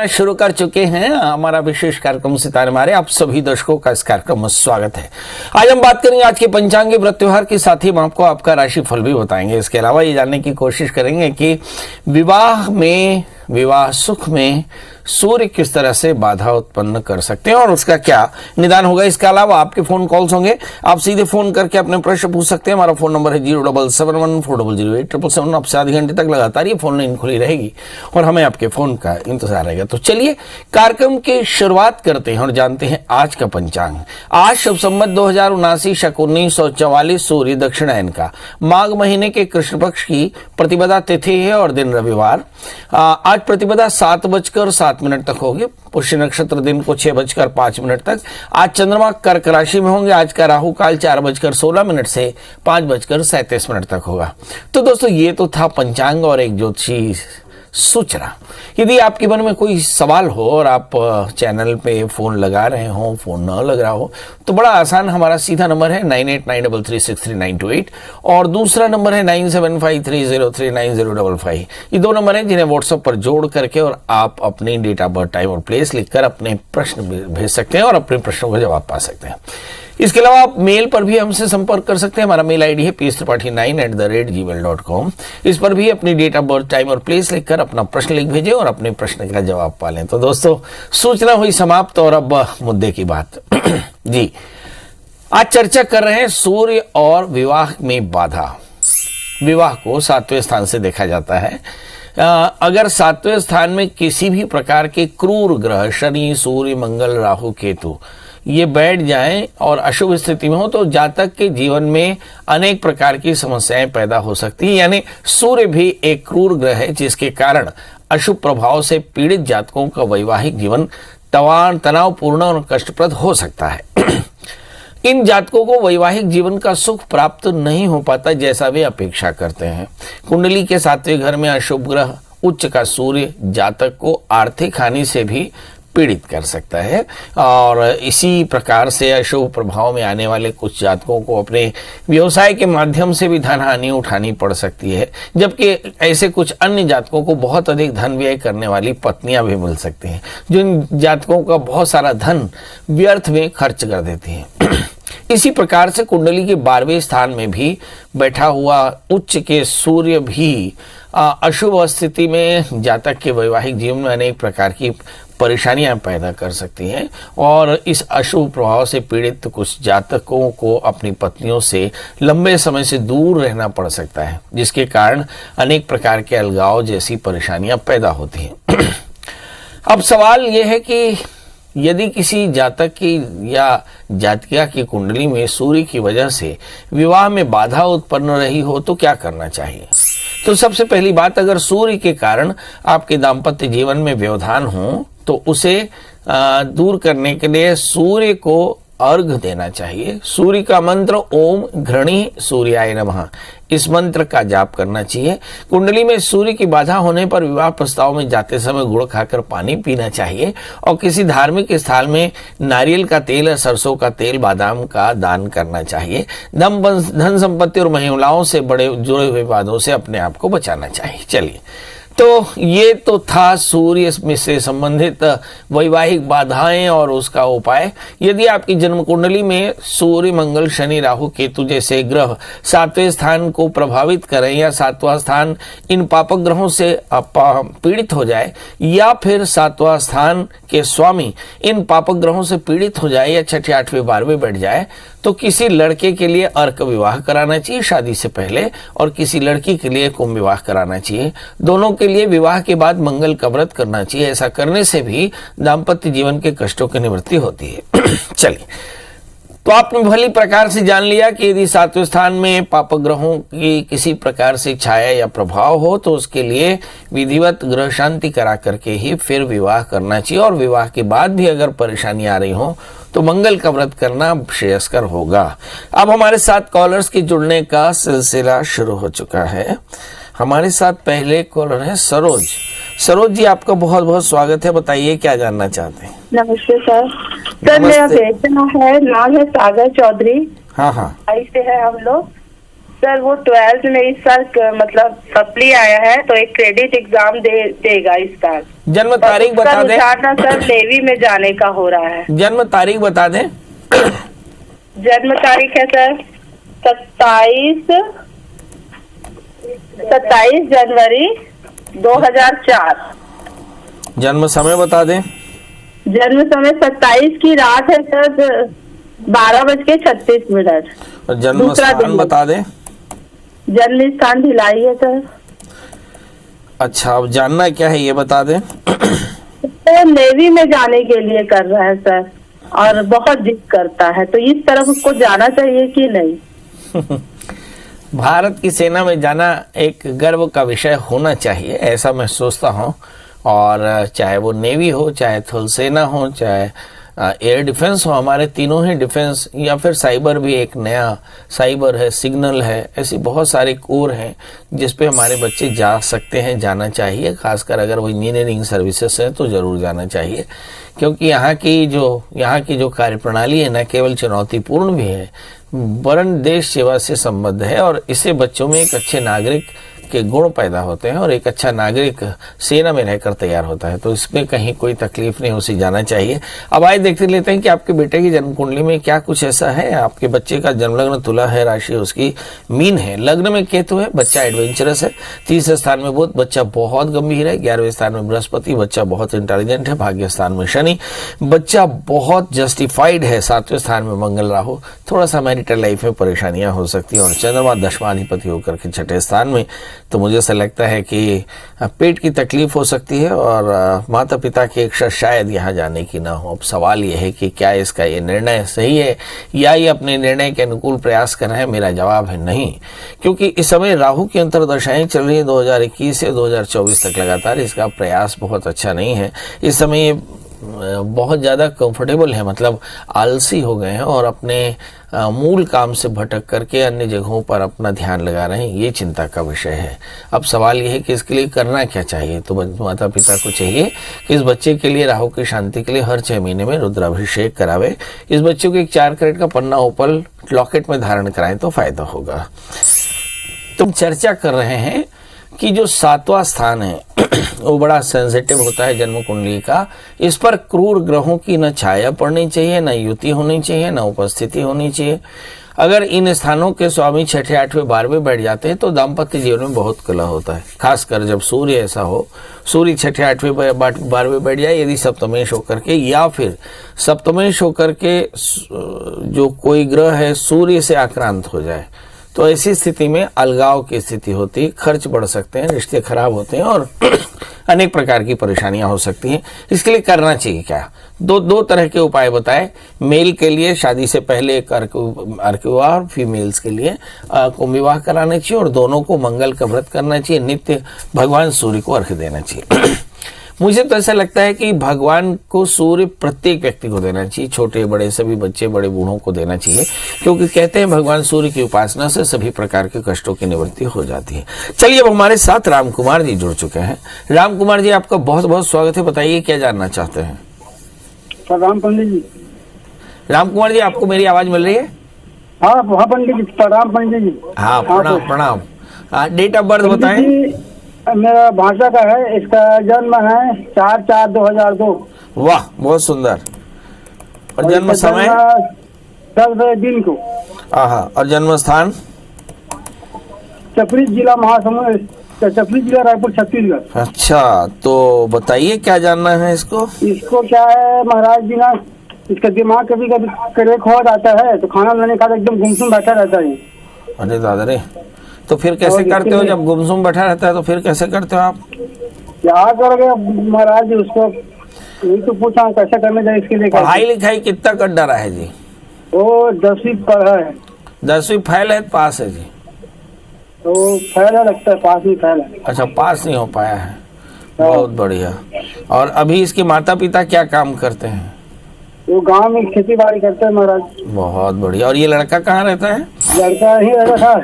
शुरू कर चुके हैं हमारा विशेष कार्यक्रम सितारे मारे। आप सभी दर्शकों का इस कार्यक्रम में स्वागत है। आज हम बात करेंगे आज के पंचांगी व्रत त्योहार के साथ ही हम आपको आपका राशि फल भी बताएंगे। इसके अलावा ये जानने की कोशिश करेंगे कि विवाह सुख में सूर्य किस तरह से बाधा उत्पन्न कर सकते हैं और उसका क्या निदान होगा। इसके अलावा आपके फोन कॉल्स होंगे, आप सीधे फोन करके अपने प्रश्न पूछ सकते हैं। हमारा फोन नंबर है 07714008777। आपसे आधे घंटे तक लगातार ये फोन लाइन खुली रहेगी और हमें आपके फोन का इंतजार रहेगा। तो चलिए कार्यक्रम की शुरुआत करते हैं और जानते हैं आज का पंचांग। आज शुभ संवत 2079 शक 1944 सूर्य दक्षिणायन का माघ महीने के कृष्ण पक्ष की प्रतिपदा तिथि है और दिन रविवार। आज प्रतिपदा 7:07 तक होगी। पुष्य नक्षत्र दिन को 6:05 तक। आज चंद्रमा कर्क राशि में होंगे। आज का राहु काल 4:16 से 5:37 तक होगा। तो दोस्तों ये तो था पंचांग और एक ज्योतिषी सूचना। यदि आपके मन में कोई सवाल हो और आप चैनल पे फोन लगा रहे हो, फोन न लग रहा हो, तो बड़ा आसान हमारा सीधा नंबर है 9893363928 और दूसरा नंबर है 9753039055। ये दो नंबर हैं जिन्हें व्हाट्सएप पर जोड़ करके और आप अपनी डेट ऑफ बर्थ, टाइम और प्लेस लिखकर अपने प्रश्न भेज सकते हैं और अपने प्रश्नों का जवाब पा सकते हैं। इसके अलावा आप मेल पर भी हमसे संपर्क कर सकते हैं। हमारा मेल आईडी है pstripathi9@gmail.com। इस पर भी अपनी डेट ऑफ बर्थ, टाइम और प्लेस लिखकर अपना प्रश्न लिख भेजें और अपने प्रश्न का जवाब पा लें। तो दोस्तों सूचना हुई समाप्त और अब मुद्दे की बात। जी, आज चर्चा कर रहे हैं सूर्य और विवाह में बाधा। विवाह को 7वें स्थान से देखा जाता है। अगर 7वें स्थान में किसी भी प्रकार के क्रूर ग्रह शनि, सूर्य, मंगल, राहु, केतु ये बैठ जाएं और अशुभ स्थिति में हो तो जातक के जीवन में अनेक प्रकार की समस्याएं पैदा हो सकती हैं। यानी सूर्य भी एक क्रूर ग्रह है जिसके कारण अशुभ प्रभाव से पीड़ित जातकों का वैवाहिक जीवन तनावपूर्ण और कष्टप्रद हो सकता है। इन जातकों को वैवाहिक जीवन का सुख प्राप्त नहीं हो पाता जैसा वे अपेक्षा करते हैं। कुंडली के 7वें घर में अशुभ ग्रह उच्च का सूर्य जातक को आर्थिक हानि से भी पीड़ित कर सकता है और इसी प्रकार से अशुभ प्रभाव में आने वाले कुछ जातकों को अपने व्यवसाय के माध्यम से भी धन हानि उठानी पड़ सकती है, जबकि ऐसे कुछ अन्य जातकों को बहुत अधिक धन व्यय करने वाली पत्नियां भी मिल सकती हैं जो इन जातकों का बहुत सारा धन व्यर्थ में खर्च कर देती हैं। इसी प्रकार से कुंडली के 12वें स्थान में भी बैठा हुआ उच्च के सूर्य भी अशुभ स्थिति में जातक के वैवाहिक जीवन में अनेक प्रकार की परेशानियां पैदा कर सकती हैं और इस अशुभ प्रभाव से पीड़ित कुछ जातकों को अपनी पत्नियों से लंबे समय से दूर रहना पड़ सकता है, जिसके कारण अनेक प्रकार के अलगाव जैसी परेशानियां पैदा होती हैं। अब सवाल यह है कि यदि किसी जातक की या जातिका की कुंडली में सूर्य की वजह से विवाह में बाधा उत्पन्न रही हो तो क्या करना चाहिए। तो सबसे पहली बात, अगर सूर्य के कारण आपके दाम्पत्य जीवन में व्यवधान हो तो उसे दूर करने के लिए सूर्य को अर्घ देना चाहिए। सूर्य का मंत्र ओम घृणी सूर्याय नमः, इस मंत्र का जाप करना चाहिए। कुंडली में सूर्य की बाधा होने पर विवाह प्रस्ताव में जाते समय गुड़ खाकर पानी पीना चाहिए और किसी धार्मिक स्थल में नारियल का तेल, सरसों का तेल, बादाम का दान करना चाहिए। धन संपत्ति और महिलाओं से बड़े जुड़े हुए वादों से अपने आप को बचाना चाहिए। चलिए, तो ये तो था सूर्य से संबंधित वैवाहिक बाधाएं और उसका उपाय। यदि आपकी जन्म कुंडली में सूर्य, मंगल, शनि, राहु, केतु जैसे ग्रह 7वें स्थान को प्रभावित करें या 7वां स्थान इन पापक ग्रहों से पीड़ित हो जाए या फिर 7वां स्थान के स्वामी इन पापक ग्रहों से पीड़ित हो जाए या 6ठे, 8वें, 12वें बैठ जाए तो किसी लड़के के लिए अर्क विवाह कराना चाहिए शादी से पहले और किसी लड़की के लिए कुंभ विवाह कराना चाहिए। दोनों के लिए विवाह के बाद मंगल का व्रत करना चाहिए। ऐसा करने से भी दाम्पत्य जीवन के कष्टों की निवृत्ति होती है। चलिए, तो आपने भली प्रकार से जान लिया कि यदि 7वें स्थान में पाप ग्रहों की किसी प्रकार से छाया या प्रभाव हो तो उसके लिए विधिवत ग्रह शांति करा करके ही फिर विवाह करना चाहिए और विवाह के बाद भी अगर परेशानी आ रही हो तो मंगल का व्रत करना श्रेयस्कर होगा। अब हमारे साथ कॉलर्स के जुड़ने का सिलसिला शुरू हो चुका है। हमारे साथ पहले कॉलर है सरोज। सरोज जी, आपका बहुत बहुत स्वागत है। बताइए क्या जानना चाहते हैं। नमस्ते सर। मेरा बेटा है, नाम है सागर चौधरी। हाँ, से है हम लोग। सर वो 12th में इस साल मतलब सप्ली आया है, तो एक क्रेडिट एग्जाम देगा इस साल। जन्म तारीख बता दें। सर नेवी में जाने का हो रहा है। जन्म तारीख बता दें। जन्म तारीख है सर 27 जनवरी 2004। जन्म समय बता दें। जन्म समय 27 की रात है सर 12:36। और जन्म स्थान बता दें। जन्म स्थान भिलाई है सर। अच्छा, अब जानना क्या है ये बता दें। तो नेवी में जाने के लिए कर रहा है सर, और बहुत जिद करता है, तो इस तरफ उसको जाना चाहिए कि नहीं? भारत की सेना में जाना एक गर्व का विषय होना चाहिए, ऐसा मैं सोचता हूँ। और चाहे वो नेवी हो, चाहे थल सेना हो, चाहे एयर डिफेंस हो, हमारे तीनों ही डिफेंस, या फिर साइबर भी एक नया साइबर है, सिग्नल है, ऐसी बहुत सारे कोर हैं जिस पे हमारे बच्चे जा सकते हैं, जाना चाहिए। खासकर अगर वो इंजीनियरिंग सर्विसेज है तो ज़रूर जाना चाहिए, क्योंकि यहाँ की जो कार्यप्रणाली है न केवल चुनौतीपूर्ण भी है, वरन देश सेवा से संबद्ध है, और इससे बच्चों में एक अच्छे नागरिक के गुण पैदा होते हैं और एक अच्छा नागरिक सेना में रहकर तैयार होता है। तो इसमें कहीं कोई तकलीफ नहीं, उसे जाना चाहिए। अब आइए देखते लेते हैं कि आपके बेटे की जन्म कुंडली में क्या कुछ ऐसा है। आपके बच्चे का जन्म लग्न तुला है, राशि उसकी मीन है, लग्न में केतु है, बच्चा एडवेंचरस है, तीसरे स्थान में बुध, बच्चा बहुत गंभीर है, 11वें स्थान में बृहस्पति, बच्चा बहुत इंटेलिजेंट है, भाग्य स्थान में शनि, बच्चा बहुत जस्टिफाइड है, 7वें स्थान में मंगल राहु, थोड़ा सा मैरिटल लाइफ में परेशानियां हो सकती हैं, और चंद्रमा 10वां होकर के 6ठे स्थान में। तो मुझे ऐसा लगता है कि पेट की तकलीफ हो सकती है, और माता पिता की इच्छा शायद यहाँ जाने की ना हो। अब सवाल यह है कि क्या इसका ये निर्णय सही है या ये अपने निर्णय के अनुकूल प्रयास कर रहे हैं। मेरा जवाब है नहीं, क्योंकि इस समय राहु की अंतर्दशाएं चल रही है 2021 से 2024 तक लगातार। इसका प्रयास बहुत अच्छा नहीं है। इस समय ये बहुत ज़्यादा कंफर्टेबल है, मतलब आलसी हो गए हैं और अपने मूल काम से भटक करके अन्य जगहों पर अपना ध्यान लगा रहे हैं। ये चिंता का विषय है। अब सवाल ये है कि इसके लिए करना क्या चाहिए। तो माता पिता को चाहिए कि इस बच्चे के लिए राहु की शांति के लिए हर 6 महीने में रुद्राभिषेक करावे। इस बच्चे को एक 4 कैरेट का पन्ना ओपल लॉकेट में धारण कराएं तो फायदा होगा। तुम चर्चा कर रहे हैं कि जो 7वां स्थान है वो बड़ा सेंसिटिव होता है जन्म कुंडली का। इस पर क्रूर ग्रहों की न छाया पड़नी चाहिए, न युति होनी चाहिए, न उपस्थिति होनी चाहिए। अगर इन स्थानों के स्वामी 6ठे 8वें 12वें बैठ जाते हैं तो दाम्पत्य जीवन में बहुत कलह होता है। खासकर जब सूर्य ऐसा हो, सूर्य 6ठे 8वें 12वें बैठ जाए, यदि सप्तमेश होकर के, या फिर सप्तमेश होकर के जो कोई ग्रह है सूर्य से आक्रांत हो जाए, तो ऐसी स्थिति में अलगाव की स्थिति होती है, खर्च बढ़ सकते हैं, रिश्ते खराब होते हैं और अनेक प्रकार की परेशानियां हो सकती हैं। इसके लिए करना चाहिए क्या? दो तरह के उपाय बताए। मेल के लिए शादी से पहले एक अर्क विवाह, और फीमेल्स के लिए कुंभ विवाह कराना चाहिए, और दोनों को मंगल का व्रत करना चाहिए, नित्य भगवान सूर्य को अर्घ्य देना चाहिए। मुझे तो ऐसा लगता है कि भगवान को सूर्य प्रत्येक व्यक्ति को देना चाहिए, छोटे बड़े सभी बच्चे बड़े बूढ़ों को देना चाहिए, क्योंकि कहते हैं भगवान सूर्य की उपासना से सभी प्रकार के कष्टों की निवृत्ति हो जाती है। चलिए, अब हमारे साथ राम कुमार जी जुड़ चुके हैं। राम कुमार जी, आपका बहुत बहुत स्वागत है। बताइए क्या जानना चाहते हैं। प्रणाम पंडित जी। राम कुमार जी, आपको मेरी आवाज मिल रही है? हाँ पंडित जी, प्रणाम पंडित जी। हाँ, प्रणाम। डेट ऑफ बर्थ बताएं। मेरा भाषा का है, इसका जन्म है 4/4/2002। वाह, बहुत सुंदर। और जन्म समय 10 दिन को। और जन्म स्थान चपरी जिला महासमुंद, चपरी जिला रायपुर छत्तीसगढ़। अच्छा, तो बताइए क्या जानना है इसको। इसको क्या है महाराज जी ना, इसका दिमाग कभी कभी क्रेक हो जाता है, तो खाना बनाने का एकदम गुमसुम बैठा रहता है। अरे दादा रे, तो फिर कैसे करते हो जब गुमसुम बैठा रहता है? तो फिर कैसे करते हो आप? क्या करोगे महाराज जी, उसको यही तो पूछा कैसे करना चाहिए इसके लिए। पढ़ाई लिखाई कितना कर डरा है जी? वो 10वीं पढ़ा है। 10वीं फेल है, पास है जी? तो फेल है, लगता है पास नहीं फेल है। अच्छा, पास नहीं हो पाया है, बहुत बढ़िया। और अभी इसके माता पिता क्या काम करते हैं? वो गांव में खेती बाड़ी करते हैं महाराज। बहुत बढ़िया। और ये लड़का कहाँ रहता है? लड़का ही रहता था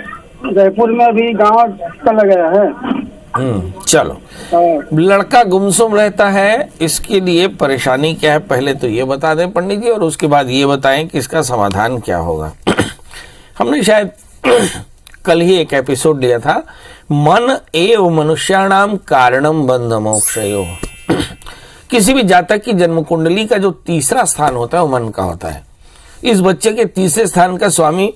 जयपुर में, अभी गांव चला गया है। चलो, लड़का गुमसुम रहता है, इसके लिए परेशानी क्या है पहले तो ये बता दें पंडित जी, और उसके बाद ये बताएं कि इसका समाधान क्या होगा। हमने शायद कल ही एक एपिसोड दिया था, मन एव मनुष्याणाम कारणम बंध मोक्षयो। किसी भी जातक की जन्म कुंडली का जो तीसरा स्थान होता है वो मन का होता है। इस बच्चे के तीसरे स्थान का स्वामी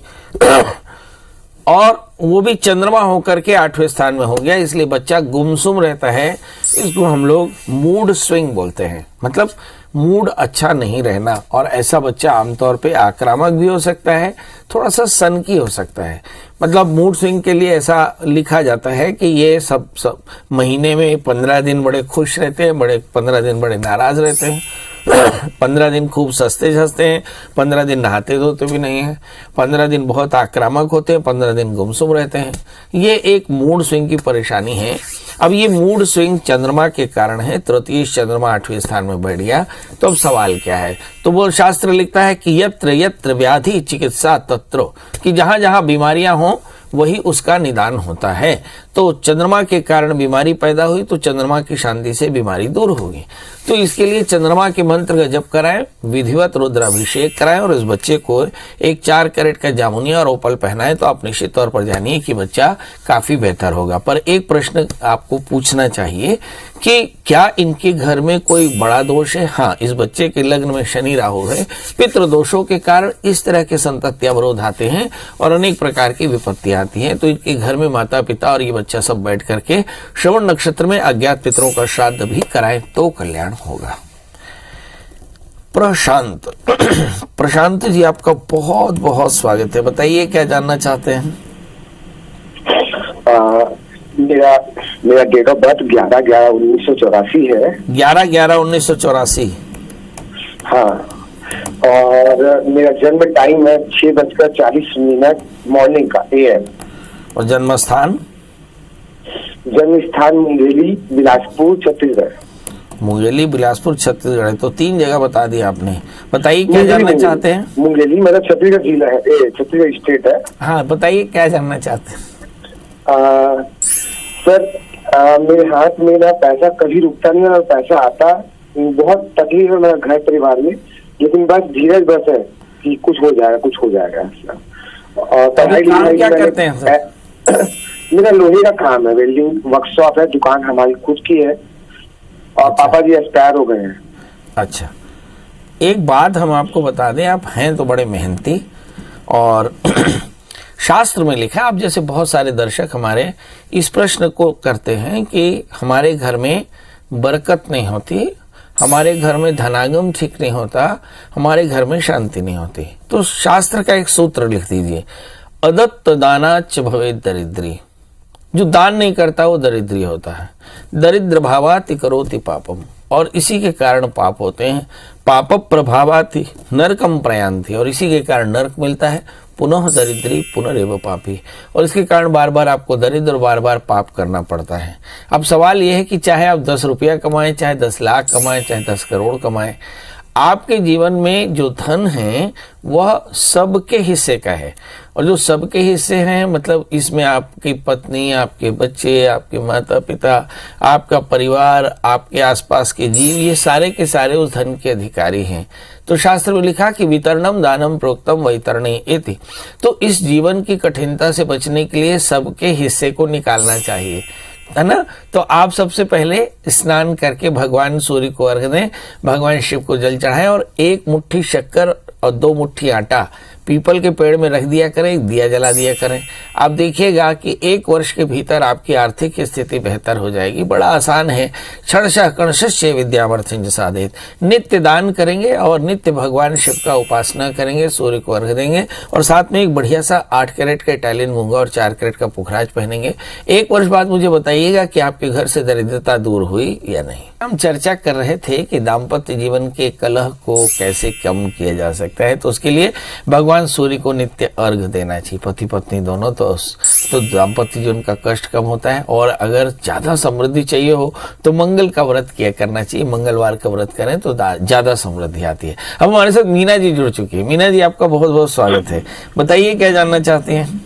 और वो भी चंद्रमा होकर के 8वें स्थान में हो गया, इसलिए बच्चा गुमसुम रहता है। इसको हम लोग मूड स्विंग बोलते हैं, मतलब मूड अच्छा नहीं रहना। और ऐसा बच्चा आमतौर पे आक्रामक भी हो सकता है, थोड़ा सा सनकी हो सकता है। मतलब मूड स्विंग के लिए ऐसा लिखा जाता है कि ये सब महीने में 15 दिन बड़े खुश रहते हैं, 15 दिन बड़े नाराज रहते हैं, 15 दिन खूब सस्ते सस्ते हैं, 15 दिन नहाते धोते भी नहीं हैं, 15 दिन बहुत आक्रामक होते हैं, 15 दिन गुमसुम रहते हैं। ये एक मूड स्विंग की परेशानी है। अब ये मूड स्विंग चंद्रमा के कारण है। तृतीय चंद्रमा 8वें स्थान में बैठ गया। तो अब सवाल क्या है? तो वो शास्त्र लिखता है कि यत्र यत्र व्याधि चिकित्सा तत्र, कि जहां जहां बीमारियां हों वही उसका निदान होता है। तो चंद्रमा के कारण बीमारी पैदा हुई तो चंद्रमा की शांति से बीमारी दूर होगी। तो इसके लिए चंद्रमा के मंत्र का जप कराएं, विधिवत रुद्राभिषेक कराएं और इस बच्चे को एक 4 कैरेट का जामुनिया और ओपल पहनाएं, तो आप निश्चित तौर पर जानिए कि बच्चा काफी बेहतर होगा। पर एक प्रश्न आपको पूछना चाहिए कि क्या इनके घर में कोई बड़ा दोष है? हाँ, इस बच्चे के लग्न में शनि राहु है। पितृ दोषों के कारण इस तरह के संतति अवरोध आते हैं और अनेक प्रकार की विपत्तियां आती हैं। तो इनके घर में माता पिता और ये बच्चा सब बैठ करके श्रवण नक्षत्र में अज्ञात पितरों का श्राद्ध भी कराएं तो कल्याण होगा। प्रशांत प्रशांत जी, आपका बहुत बहुत स्वागत है। बताइए क्या जानना चाहते हैं? मेरा डेट ऑफ बर्थ 11/11/1984 है। 11/11/1984। हाँ, और मेरा जन्म टाइम है 6:40 मॉर्निंग का AM। और जन्म स्थान? जन्म स्थान मुंगेली, बिलासपुर, छत्तीसगढ़। मुंगेली, बिलासपुर, छत्तीसगढ़ है। तो 3 जगह बता दी आपने। बताइए क्या जानना चाहते हैं? मुंगेली मतलब छत्तीसगढ़ जिला है, छत्तीसगढ़ स्टेट है। हाँ, बताइए क्या जानना चाहते हैं? सर, मेरे हाथ में ना पैसा कभी रुकता नहीं और पैसा आता, बहुत तकलीफ है मेरा घर परिवार में, लेकिन बस धीरज बस है कि कुछ हो जाएगा, कुछ हो जाएगा। और पढ़ाई लिखाई क्या करते हैं सर? मेरा लोहे का काम है, वेल्डिंग वर्कशॉप है, दुकान हमारी खुद की है। और पापा जी एक्सपायर हो गए हैं। अच्छा, एक बात हम आपको बता दें, आप हैं तो बड़े मेहनती और शास्त्र में लिखा है, आप जैसे बहुत सारे दर्शक हमारे इस प्रश्न को करते हैं कि हमारे घर में बरकत नहीं होती, हमारे घर में धनागम ठीक नहीं होता, हमारे घर में शांति नहीं होती। तो शास्त्र का एक सूत्र लिख दीजिए, अदत्त दानाच भवेत् दरिद्री। जो दान नहीं करता वो दरिद्री होता है। दरिद्र भावाति करोति पापम, और इसी के कारण पाप होते हैं। पाप प्रभावाति नरकम प्रयांति, और इसी के कारण नरक मिलता है। पुनः दरिद्री पुनरेव पापी, और इसके कारण बार बार आपको दरिद्र और बार बार पाप करना पड़ता है। अब सवाल यह है कि चाहे आप 10 रुपया कमाएं, चाहे 10 लाख कमाएं, चाहे 10 करोड़ कमाएं, आपके जीवन में जो धन है वह सबके हिस्से का है। और जो सबके हिस्से हैं मतलब इसमें आपकी पत्नी, आपके बच्चे, आपके माता पिता, आपका परिवार, आपके आसपास के जीव, ये सारे के सारे उस धन के अधिकारी हैं। तो शास्त्र में लिखा कि वितरणम दानम प्रोक्तम वैतरणी इति। तो इस जीवन की कठिनता से बचने के लिए सबके हिस्से को निकालना चाहिए, है ना। तो आप सबसे पहले स्नान करके भगवान सूर्य को अर्घ दें, भगवान शिव को जल चढ़ाएं और 1 मुट्ठी शक्कर और 2 मुट्ठी आटा पीपल के पेड़ में रख दिया करें, दिया जला दिया करें। आप देखिएगा कि 1 वर्ष के भीतर आपकी आर्थिक स्थिति बेहतर हो जाएगी। बड़ा आसान है। क्षणशः कणशस्य विद्यामर्थं साधेत। नित्य दान करेंगे और नित्य भगवान शिव का उपासना करेंगे, सूर्य को अर्घ देंगे और साथ में एक बढ़िया सा 8 कैरेट का इटालियन मूंगा और 4 कैरेट का पुखराज पहनेंगे। 1 वर्ष बाद मुझे बताइएगा कि आपके घर से दरिद्रता दूर हुई या नहीं। हम चर्चा कर रहे थे कि दाम्पत्य जीवन के कलह को कैसे कम किया जा सकता है। तो उसके लिए भगवान सूर्य को नित्य अर्घ देना चाहिए, पति पत्नी दोनों। तो दाम्पत्य जीवन का कष्ट कम होता है। और अगर ज्यादा समृद्धि चाहिए हो तो मंगल का व्रत किया करना चाहिए। मंगलवार का व्रत करें तो ज्यादा समृद्धि आती है। अब हमारे साथ मीना जी जुड़ चुकी है। मीना जी, आपका बहुत बहुत स्वागत है। बताइए क्या जानना चाहते हैं?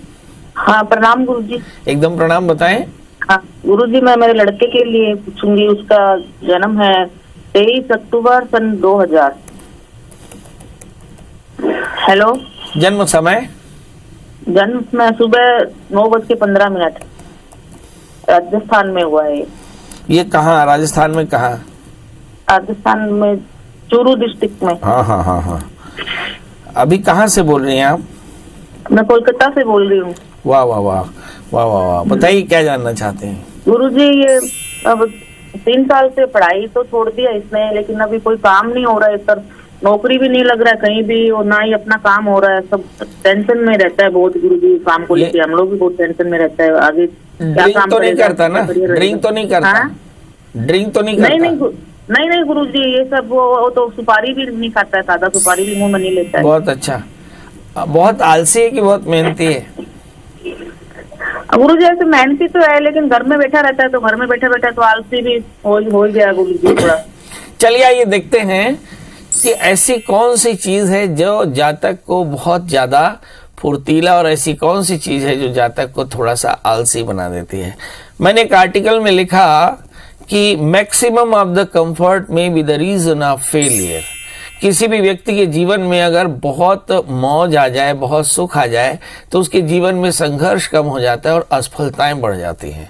हाँ, प्रणाम गुरु जी। एकदम प्रणाम, बताएं। हाँ गुरु जी, मैं मेरे लड़के के लिए पूछूंगी। उसका जन्म है 23 अक्टूबर सन 2000। हेलो। जन्म समय? जन्म में सुबह 9:15 राजस्थान में हुआ है। ये कहाँ, राजस्थान में कहाँ? राजस्थान में चूरू डिस्ट्रिक्ट में। हाँ हाँ हाँ हाँ। अभी कहाँ से बोल रही हैं आप? मैं कोलकाता से बोल रही हूँ। वाह वाह वाह वाह वाह वाह, बताइए क्या जानना चाहते हैं? गुरुजी, ये अब 3 साल से पढ़ाई तो छोड़ दिया इसने, लेकिन अभी कोई काम नहीं हो रहा है सर। नौकरी भी नहीं लग रहा है कहीं भी, और ना ही अपना काम हो रहा है। सब टेंशन में रहता है बहुत गुरुजी, काम को लेकर हम लोग भी बहुत टेंशन में रहता है। आगे क्या ड्रिंक काम तो नहीं करेगा, करता ना? ड्रिंक तो नहीं करता? हाँ? ड्रिंक तो नहीं करता? नहीं गुरुजी, ये सब वो तो सुपारी भी नहीं खाता है, सादा सुपारी भी मुंह में नहीं लेता है। बहुत अच्छा। बहुत आलसी है कि बहुत मेहनती है? गुरुजी ऐसे मेहनती तो है, लेकिन घर में बैठा रहता है, तो घर में बैठा बैठा तो आलसी भी हो गया गुरुजी थोड़ा। चलिए आइए देखते हैं कि ऐसी कौन सी चीज है जो जातक को बहुत ज्यादा फुर्तीला, और ऐसी कौन सी चीज है जो जातक को थोड़ा सा आलसी बना देती है। मैंने एक आर्टिकल में लिखा कि maximum of the comfort may be the reason of failure. किसी भी व्यक्ति के जीवन में अगर बहुत मौज आ जाए, बहुत सुख आ जाए, तो उसके जीवन में संघर्ष कम हो जाता है और असफलताएं बढ़ जाती हैं।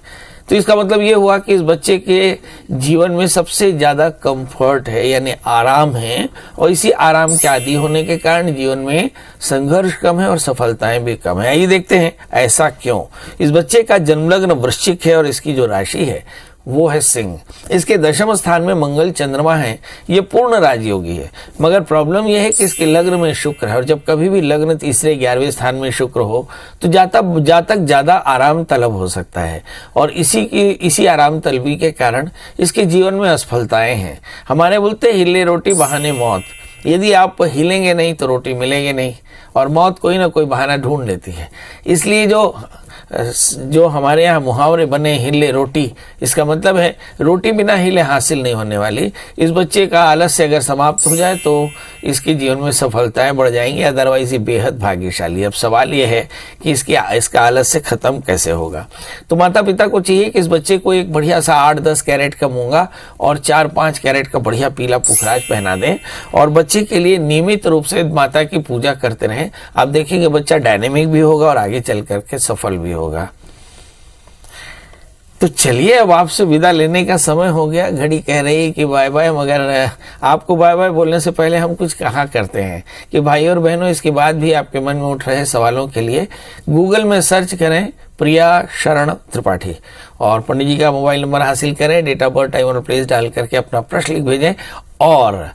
तो इसका मतलब ये हुआ कि इस बच्चे के जीवन में सबसे ज्यादा कंफर्ट है, यानी आराम है, और इसी आराम के आदी होने के कारण जीवन में संघर्ष कम है और सफलताएं भी कम है। आइए देखते हैं ऐसा क्यों। इस बच्चे का जन्मलग्न वृश्चिक है और इसकी जो राशि है वो है सिंह। इसके दशम स्थान में मंगल चंद्रमा है, ये पूर्ण राजयोगी है। मगर प्रॉब्लम यह है कि इसके लग्न में शुक्र है, और जब कभी भी लग्न तीसरे 11वें स्थान में शुक्र हो तो जातक ज्यादा आराम तलब हो सकता है, और इसी आराम तलबी के कारण इसके जीवन में असफलताएं हैं। हमारे बोलते हिले रोटी बहाने मौत। यदि आप हिलेंगे नहीं तो रोटी मिलेगी नहीं, और मौत कोई ना कोई बहाना ढूंढ लेती है। इसलिए जो हमारे यहाँ मुहावरे बने, हिले रोटी, इसका मतलब है रोटी बिना हिले हासिल नहीं होने वाली। इस बच्चे का आलस्य अगर समाप्त हो जाए तो इसके जीवन में सफलताएं बढ़ जाएंगी, अदरवाइज ये बेहद भाग्यशाली। अब सवाल ये है कि इसका आलस्य खत्म कैसे होगा। तो माता पिता को चाहिए कि इस बच्चे को एक बढ़िया सा 8-10 कैरेट का मूंगा और 4-5 कैरेट का बढ़िया पीला पुखराज पहना दें, और बच्चे के लिए नियमित रूप से माता की पूजा करते रहें। आप देखेंगे बच्चा डायनेमिक भी होगा और आगे चल करके सफल भी होगा। तो चलिए अब आपसे विदा लेने का समय हो गया। घड़ी कह रही है कि बाय बाय, मगर आपको बाय बाय बोलने से पहले हम कुछ कहा करते हैं कि भाई और बहनों, इसके बाद भी आपके मन में उठ रहे सवालों के लिए गूगल में सर्च करें प्रिया शरण त्रिपाठी, और पंडित जी का मोबाइल नंबर हासिल करें, डेट ऑफ बर्थ, टाइम और प्लेस डाल करके अपना प्रश्न लिख भेजें, और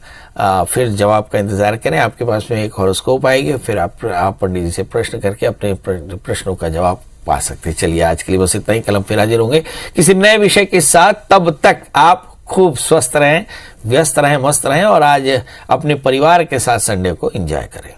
फिर जवाब का इंतजार करें। आपके पास में एक हॉरोस्कोप आएगी, फिर आप पंडित जी से प्रश्न करके अपने प्रश्नों का जवाब पा सकते हैं। चलिए आज के लिए बस इतना ही। कल हम फिर हाजिर होंगे किसी नए विषय के साथ। तब तक आप खूब स्वस्थ रहें, व्यस्त रहें, मस्त रहें, और आज अपने परिवार के साथ संडे को एंजॉय करें।